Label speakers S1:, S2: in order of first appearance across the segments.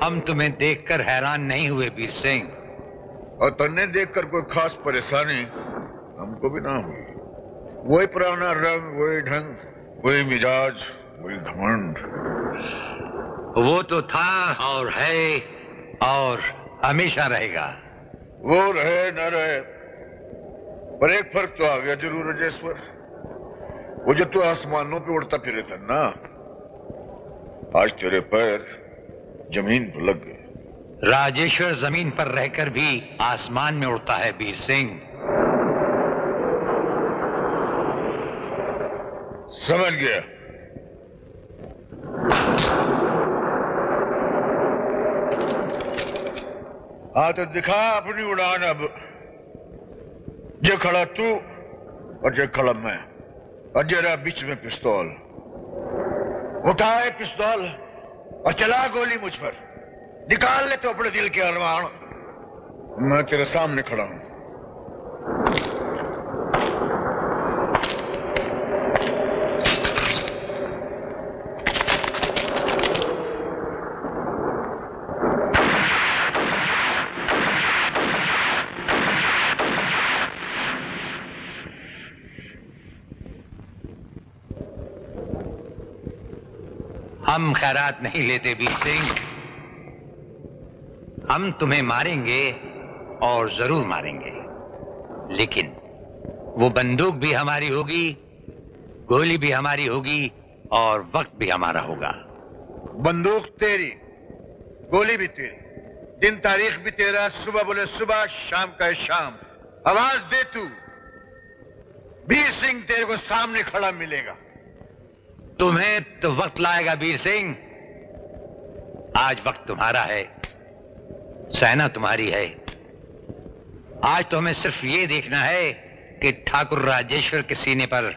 S1: हम तुम्हें देखकर हैरान नहीं हुए वीर सिंह।
S2: और तन्ने देखकर कोई खास परेशानी हमको भी ना हुई। वही पुराना रंग, वही ढंग, वही मिजाज, वही घमंड।
S1: वो तो था और है और हमेशा रहेगा।
S2: वो रहे न रहे, पर एक फर्क तो आ गया जरूर राजेश्वर। वो जो तू आसमानों पे उड़ता फिरे था ना, आज तेरे पैर जमीन पर लग गए।
S1: राजेश्वर जमीन पर रहकर भी आसमान में उड़ता है वीर सिंह।
S2: समझ गया। हाँ तो दिखा अपनी उड़ान अब। जे खड़ा तू और जे खड़ा मैं, और जरा बीच में पिस्तौल। उठाए पिस्तौल और चला गोली मुझ पर। निकाल ले तो अपने दिल के अरमान। मैं तेरे सामने खड़ा हूं।
S1: हम खैरात नहीं लेते वीर सिंह। हम तुम्हें मारेंगे और जरूर मारेंगे, लेकिन वो बंदूक भी हमारी होगी, गोली भी हमारी होगी और वक्त भी हमारा होगा।
S2: बंदूक तेरी, गोली भी तेरी, दिन तारीख भी तेरा। सुबह बोले सुबह, शाम का शाम। आवाज दे तू, वीर सिंह तेरे को सामने खड़ा मिलेगा।
S1: तुम्हें तो वक्त लाएगा वीर सिंह। आज वक्त तुम्हारा है, सेना तुम्हारी है। आज तो हमें सिर्फ ये देखना है कि ठाकुर राजेश्वर के सीने पर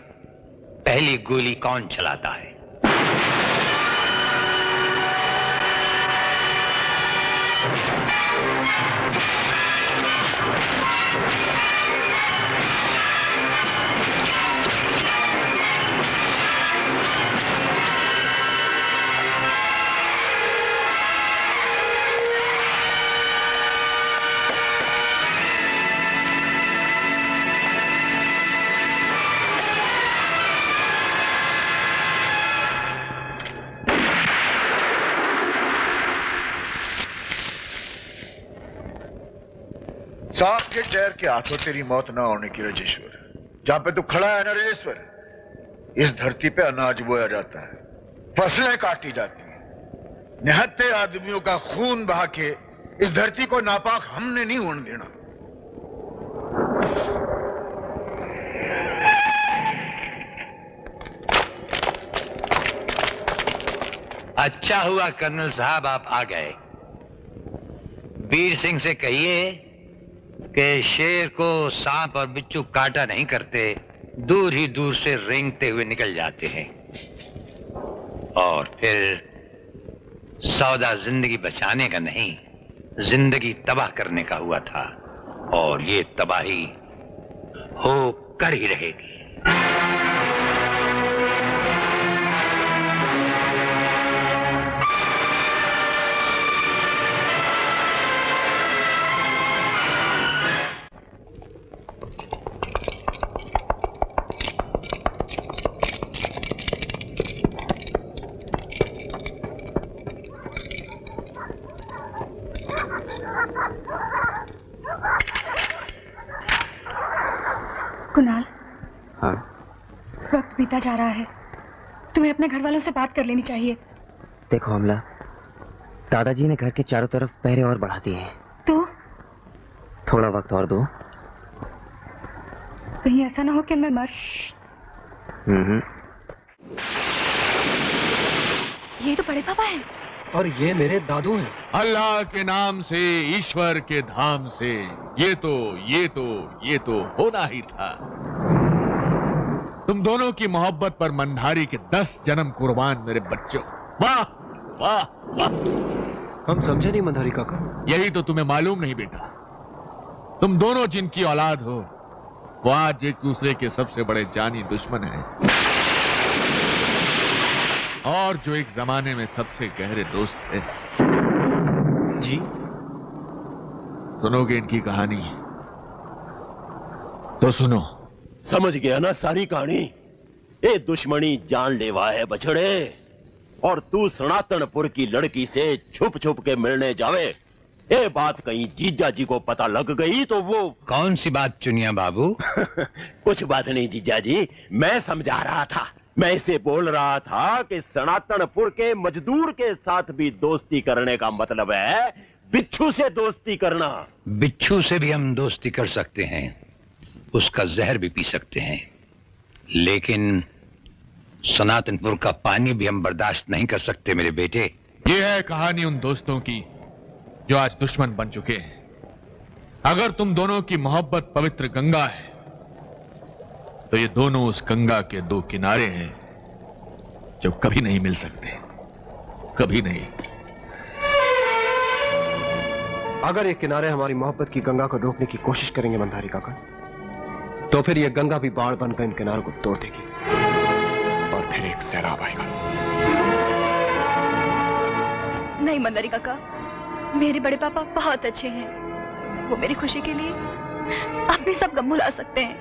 S1: पहली गोली कौन चलाता है।
S2: सांप के जहर के हाथों तेरी मौत ना होने की राजेश्वर। जहां पे तू खड़ा है ना राजेश्वर, इस धरती पे अनाज बोया जाता है, फसलें काटी जाती हैं। निहत्थे आदमियों का खून बहा के इस धरती को नापाक हमने नहीं होने देना।
S1: अच्छा हुआ कर्नल साहब आप आ गए। वीर सिंह से कहिए कि शेर को सांप और बिच्छू काटा नहीं करते, दूर ही दूर से रेंगते हुए निकल जाते हैं। और फिर सौदा जिंदगी बचाने का नहीं, जिंदगी तबाह करने का हुआ था, और ये तबाही हो कर ही रहेगी।
S3: कुणाल,
S4: हाँ?
S3: वक्त बीता जा रहा है, तुम्हें अपने घर वालों से बात कर लेनी चाहिए।
S4: देखो अमला, दादाजी ने घर के चारों तरफ पहरे और बढ़ा दिए हैं।
S3: तो
S4: थोड़ा वक्त और दो।
S3: कहीं ऐसा ना हो कि मैं मर। ये तो बड़े पापा हैं।
S5: और ये मेरे दादू हैं।
S6: अल्लाह के नाम से, ईश्वर के धाम से, ये तो होना ही था। तुम दोनों की मोहब्बत पर मंधारी के 10 जन्म कुर्बान मेरे बच्चों। वाह वाह वाह।
S5: हम समझे नहीं मंधारी काका।
S6: यही तो तुम्हें मालूम नहीं बेटा। तुम दोनों जिनकी औलाद हो, वो आज एक दूसरे के सबसे बड़े जानी दुश्मन हैं, और जो एक जमाने में सबसे गहरे दोस्त थे।
S5: जी।
S6: सुनोगे इनकी कहानी? तो सुनो।
S7: समझ गया ना सारी कहानी? ये दुश्मनी जानलेवा है बछड़े, और तू सनातनपुर की लड़की से छुप छुप के मिलने जावे, ये बात कहीं जीजा जी को पता लग गई तो वो
S1: कौन सी बात चुनिया बाबू?
S7: कुछ बात नहीं जीजा जी, मैं समझा रहा था। मैं इसे बोल रहा था कि सनातनपुर के मजदूर के साथ भी दोस्ती करने का मतलब है बिच्छू से दोस्ती करना।
S1: बिच्छू से भी हम दोस्ती कर सकते हैं, उसका जहर भी पी सकते हैं, लेकिन सनातनपुर का पानी भी हम बर्दाश्त नहीं कर सकते मेरे बेटे।
S6: ये है कहानी उन दोस्तों की जो आज दुश्मन बन चुके हैं। अगर तुम दोनों की मोहब्बत पवित्र गंगा है, तो ये दोनों उस गंगा के दो किनारे हैं जो कभी नहीं मिल सकते, कभी नहीं।
S5: अगर ये किनारे हमारी मोहब्बत की गंगा को रोकने की कोशिश करेंगे मंदारी काका, तो फिर ये गंगा भी बाढ़ बनकर इन किनारों को तोड़ देगी और फिर एक सैलाब आएगा।
S3: नहीं मंदारी काका, मेरे बड़े पापा बहुत अच्छे हैं। वो मेरी खुशी के लिए अपने सब गम भुला सकते हैं।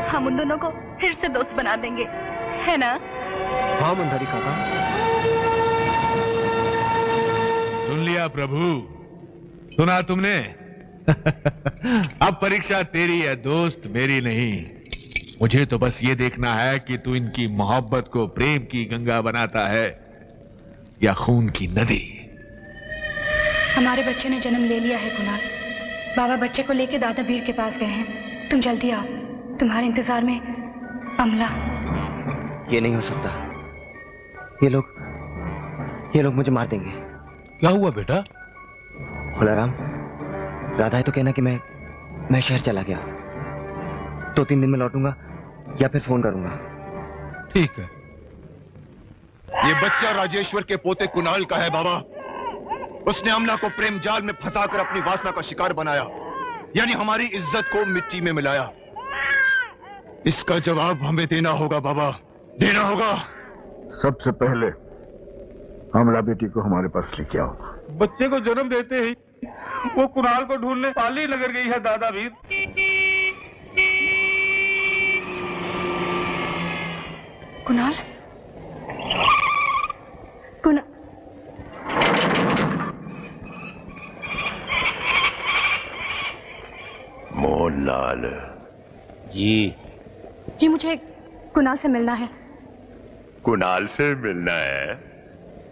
S3: हम उन दोनों को फिर से दोस्त बना देंगे, है ना?
S5: हाँ मंदारी काका।
S6: सुन लिया प्रभु, सुना तुमने? अब परीक्षा तेरी है दोस्त, मेरी नहीं। मुझे तो बस ये देखना है कि तू इनकी मोहब्बत को प्रेम की गंगा बनाता है या खून की नदी।
S3: हमारे बच्चे ने जन्म ले लिया है कुणाल। बाबा बच्चे को लेके दादा बीर के पास गए हैं। तुम जल्दी आओ, तुम्हारे इंतजार में अमला।
S4: ये नहीं हो सकता। ये लोग मुझे मार देंगे।
S6: क्या हुआ बेटा?
S4: खुलाराम, राधा है तो कहना कि मैं शहर चला गया। 2-3 दिन में लौटूंगा या फिर फोन करूंगा।
S6: ठीक है।
S8: ये बच्चा राजेश्वर के पोते कुणाल का है बाबा। उसने अमला को प्रेम जाल में फंसाकर अपनी वासना का शिकार बनाया, यानी हमारी इज्जत को मिट्टी में मिलाया। इसका जवाब हमें देना होगा बाबा, देना होगा।
S2: सबसे पहले अमला बेटी को हमारे पास लेके आओ।
S9: बच्चे को जन्म देते ही वो कुणाल को ढूंढने पाली नगर गई है दादा वीर।
S3: कुणाल,
S7: मोहनलाल
S3: जी मुझे कुणाल से मिलना है।
S7: कुणाल से मिलना है?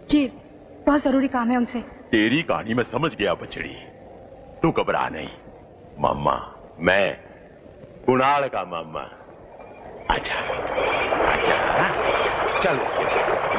S3: जी, बहुत जरूरी काम है उनसे।
S7: तेरी कहानी मैं समझ गया बछड़ी, तू घबरा नहीं। मामा, मैं कुणाल का मामा। आजा आजा, चल उसके पास।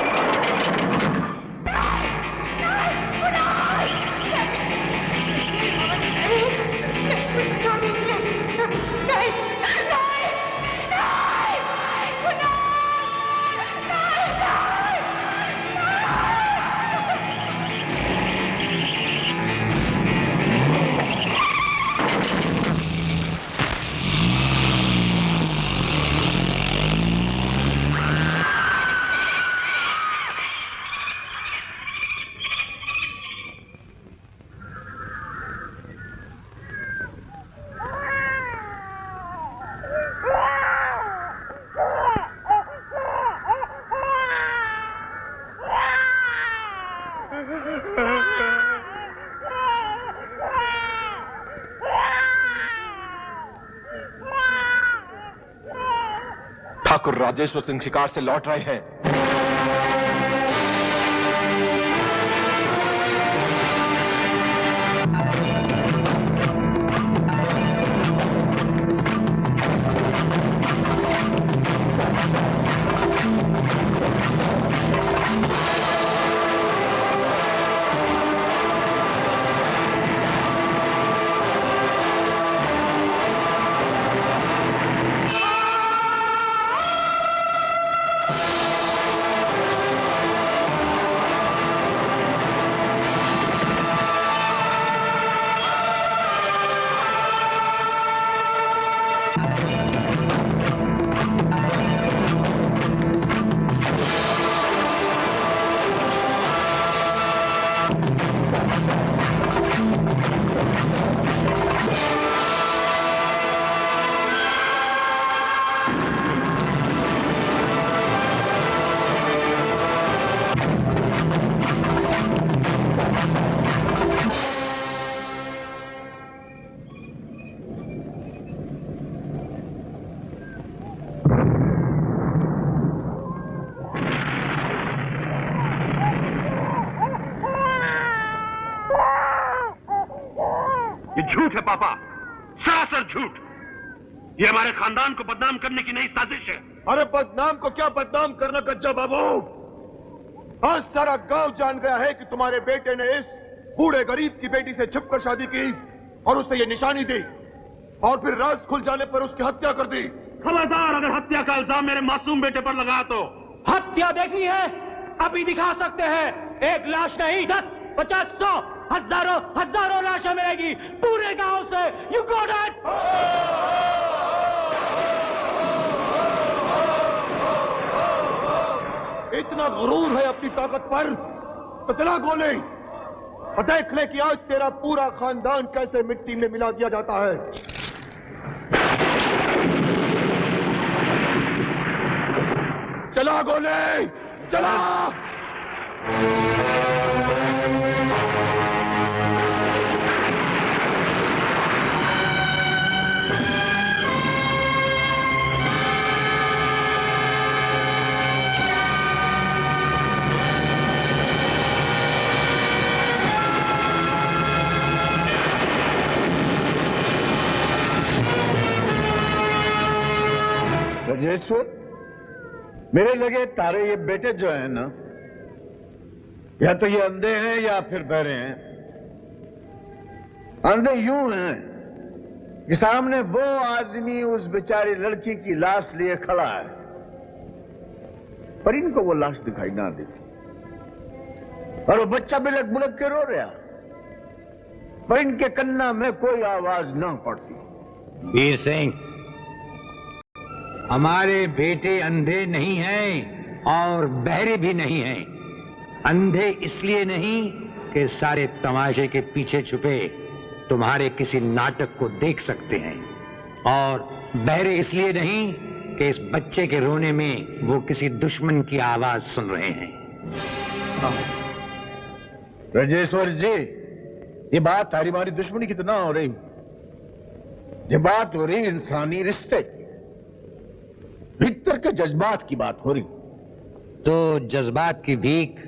S8: ठाकुर राजेश्वर सिंह शिकार से लौट रहे हैं।
S10: झूठ है पापा, सरासर झूठ। ये हमारे खानदान को बदनाम करने की नई साजिश है।
S8: अरे बदनाम को क्या बदनाम करना कच्चा बाबू। आज सारा गांव जान गया है कि तुम्हारे बेटे ने इस बूढ़े गरीब की बेटी से छुपकर शादी की और उससे ये निशानी दी और फिर राज खुल जाने पर उसकी हत्या कर दी।
S10: खबरदार, अगर हत्या का इल्जाम मेरे मासूम बेटे पर लगा तो।
S11: हत्या देखनी है, अभी दिखा सकते हैं। एक लाश नहीं, 10, 50, 100, हजारों लाशें मिलेगी पूरे गांव से। You got it.
S8: इतना गुरूर है अपनी ताकत पर तो चला गोले और देख ले कि आज तेरा पूरा खानदान कैसे मिट्टी में मिला दिया जाता है। चला गोले, चला।
S2: राजेश्वर, मेरे लगे तारे ये बेटे जो है ना, या तो ये अंधे हैं या फिर बहरे हैं। अंधे यूं हैं कि सामने वो आदमी उस बेचारी लड़की की लाश लिए खड़ा है, पर इनको वो लाश दिखाई ना देती, और वो बच्चा बिलक बुलक के रो रहा, पर इनके कन्ना में कोई आवाज ना पड़ती।
S1: वीर सिंह, हमारे बेटे अंधे नहीं हैं और बहरे भी नहीं हैं। अंधे इसलिए नहीं कि सारे तमाशे के पीछे छुपे तुम्हारे किसी नाटक को देख सकते हैं, और बहरे इसलिए नहीं कि इस बच्चे के रोने में वो किसी दुश्मन की आवाज सुन रहे हैं।
S2: राजेश्वर जी, ये बात हमारी दुश्मनी की तो ना हो रही, ये बात हो रही इंसानी रिश्ते की, भीतर के जज्बात की बात हो रही।
S1: तो जज्बात की भीख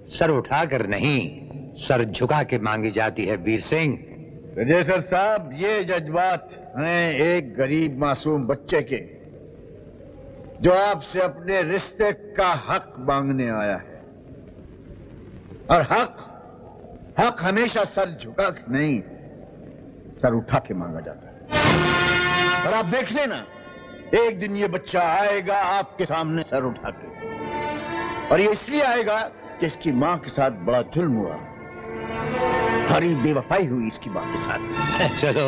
S1: सर उठाकर नहीं, सर झुका के मांगी जाती है वीर सिंह।
S2: राजेश्वर साहब, ये जज्बात हैं एक गरीब मासूम बच्चे के, जो आपसे अपने रिश्ते का हक मांगने आया है, और हक हमेशा सर झुका के नहीं, सर उठा के मांगा जाता है। और आप देख लेना, एक दिन ये बच्चा आएगा आपके सामने सर उठा के, और ये इसलिए आएगा कि इसकी मां के साथ बड़ा जुल्म हुआ, भारी बेवफाई हुई इसकी मां के साथ।
S1: चलो,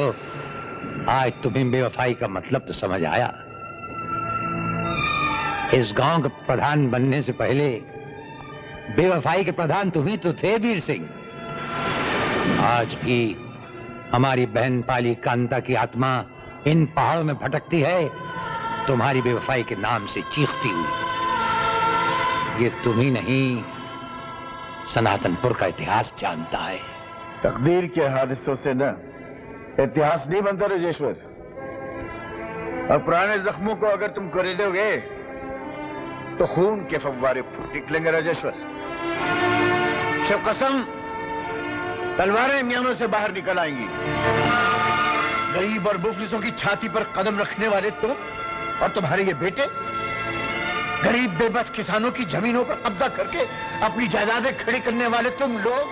S1: आज तुम्हें बेवफाई का मतलब तो समझ आया। इस गांव का प्रधान बनने से पहले बेवफाई के प्रधान तुम ही तो थे वीर सिंह। आज भी हमारी बहन पाली कांता की आत्मा इन पहाड़ों में भटकती है, तुम्हारी बेवफाई के नाम से चीखती हुई। ये तुम ही नहीं, सनातनपुर का इतिहास जानता है।
S2: तकदीर के हादसों से न इतिहास नहीं बनता राजेश्वर, और पुराने जख्मों को अगर तुम खरीदोगे तो खून के फव्वारे फूट निकलेंगे राजेश्वर। शिव कसम, तलवारें मियानों से बाहर निकल आएंगी। गरीब और मुफलिसों की छाती पर कदम रखने वाले तुम और तुम्हारे ये बेटे, गरीब बेबस किसानों की जमीनों पर कब्जा करके अपनी जायदादें खड़ी करने वाले तुम लोग,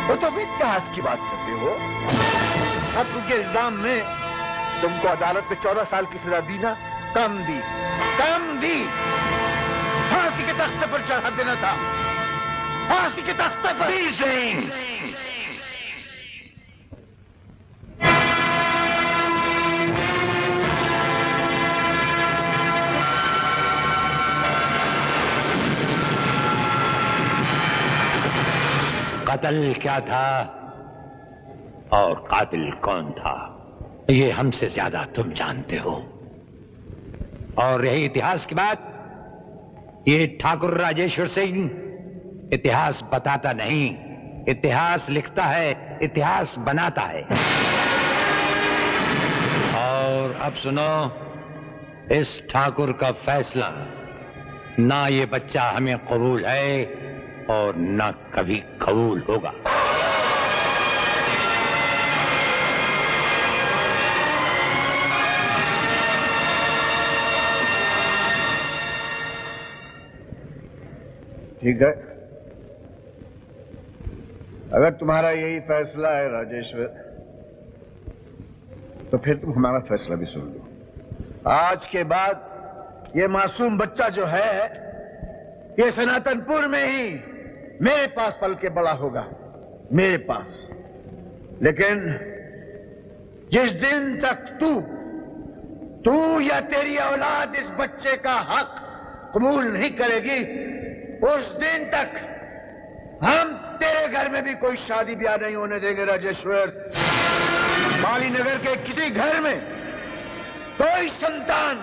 S2: वो तो भी इतिहास की बात करते हो। कत्ल के इल्जाम में तुमको अदालत में 14 साल की सजा दी ना, कम दी, फांसी के तख्ते पर चढ़ा देना था, फांसी के तख्ते पर।
S1: कत्ल क्या था और कातिल कौन था, ये हमसे ज्यादा तुम जानते हो। और रही इतिहास की बात, ये ठाकुर राजेश्वर सिंह इतिहास बताता नहीं, इतिहास लिखता है, इतिहास बनाता है। और अब सुनो इस ठाकुर का फैसला, ना ये बच्चा हमें कबूल है और ना कभी कबूल होगा।
S2: ठीक है, अगर तुम्हारा यही फैसला है राजेश्वर, तो फिर तुम हमारा फैसला भी सुन लो। आज के बाद ये मासूम बच्चा जो है, ये सनातनपुर में ही मेरे पास पल के बड़ा होगा, मेरे पास। लेकिन जिस दिन तक तू या तेरी औलाद इस बच्चे का हक कबूल नहीं करेगी, उस दिन तक हम तेरे घर में भी कोई शादी ब्याह नहीं होने देंगे राजेश्वर। बालीनगर के किसी घर में कोई संतान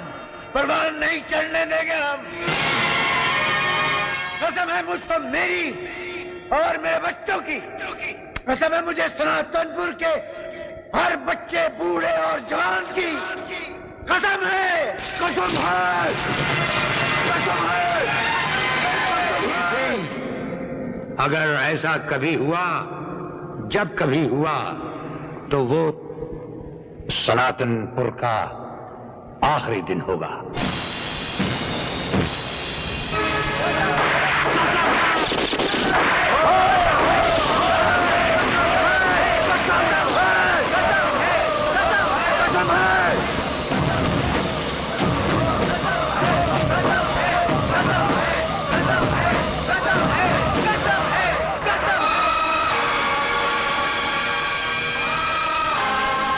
S2: परवान नहीं चढ़ने देंगे हम। कसम है मुझको मेरी और मेरे बच्चों की, कसम है मुझे सनातनपुर के हर बच्चे, बूढ़े और जवान की कसम है, कसम है, कसम है।
S1: अगर ऐसा कभी हुआ, जब कभी हुआ, तो वो सनातनपुर का आखिरी दिन होगा।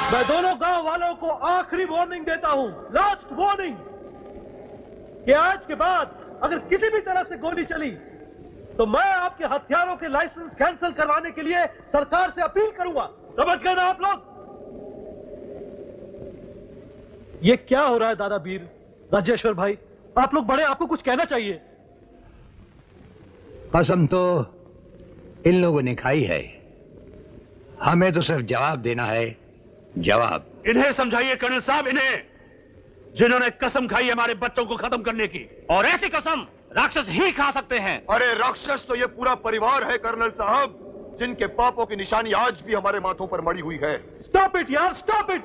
S11: मैं दोनों गांव वालों को आखिरी वार्निंग देता हूं, लास्ट वार्निंग, कि आज के बाद अगर किसी भी तरह से गोली चली तो मैं आपके हथियारों के लाइसेंस कैंसिल करवाने के लिए सरकार से अपील करूंगा। समझ गए ना आप लोग? ये क्या हो रहा है दादा वीर, राजेश्वर भाई? आप लोग बड़े, आपको कुछ कहना चाहिए।
S1: कसम तो इन लोगों ने खाई है, हमें तो सिर्फ जवाब देना है, जवाब।
S10: इन्हें समझाइए कर्नल साहब, इन्हें, जिन्होंने कसम खाई हमारे बच्चों को खत्म करने की।
S11: और ऐसी कसम राक्षस ही खा सकते हैं।
S8: अरे राक्षस तो ये पूरा परिवार है कर्नल साहब, जिनके पापों की निशानी आज भी हमारे माथों पर मड़ी हुई है।
S11: स्टॉप इट यार, स्टॉप इट।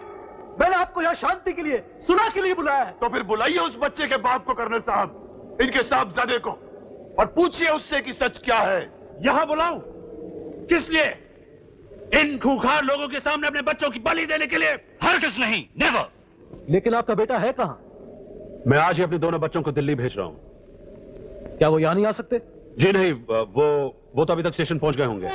S11: मैंने आपको यहाँ शांति के लिए, सुलह के लिए बुलाया है।
S8: तो फिर बुलाइए उस बच्चे के बाप को कर्नल साहब, इनके साहबजादे को, और पूछिए उससे कि सच क्या है।
S10: यहां बुलाऊं? किस लिए? इन खूंखार लोगों के सामने अपने बच्चों की बलि देने के लिए? हरगिज़ नहीं, नेवर।
S11: लेकिन आपका बेटा है कहां?
S10: मैं आज ही अपने दोनों बच्चों को दिल्ली भेज रहा हूं।
S11: क्या वो यहां नहीं आ सकते?
S10: जी नहीं, वो तो अभी तक स्टेशन पहुंच गए होंगे।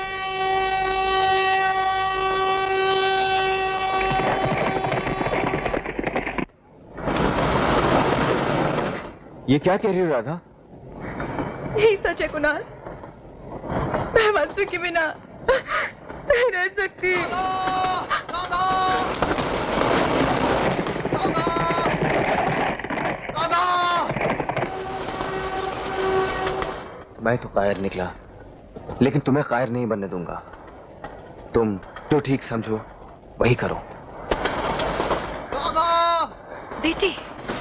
S4: ये क्या कह रही हो राधा?
S3: यही सच है कुणाल, मैं वंशु के बिना नहीं रह सकती।
S4: मैं तो कायर निकला, लेकिन तुम्हें कायर नहीं बनने दूंगा। तुम जो ठीक समझो वही करो।
S3: बेटी,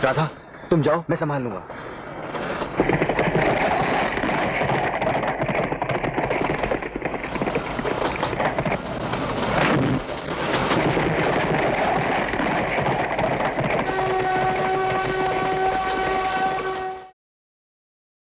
S4: राधा, तुम जाओ, मैं संभाल लूंगा।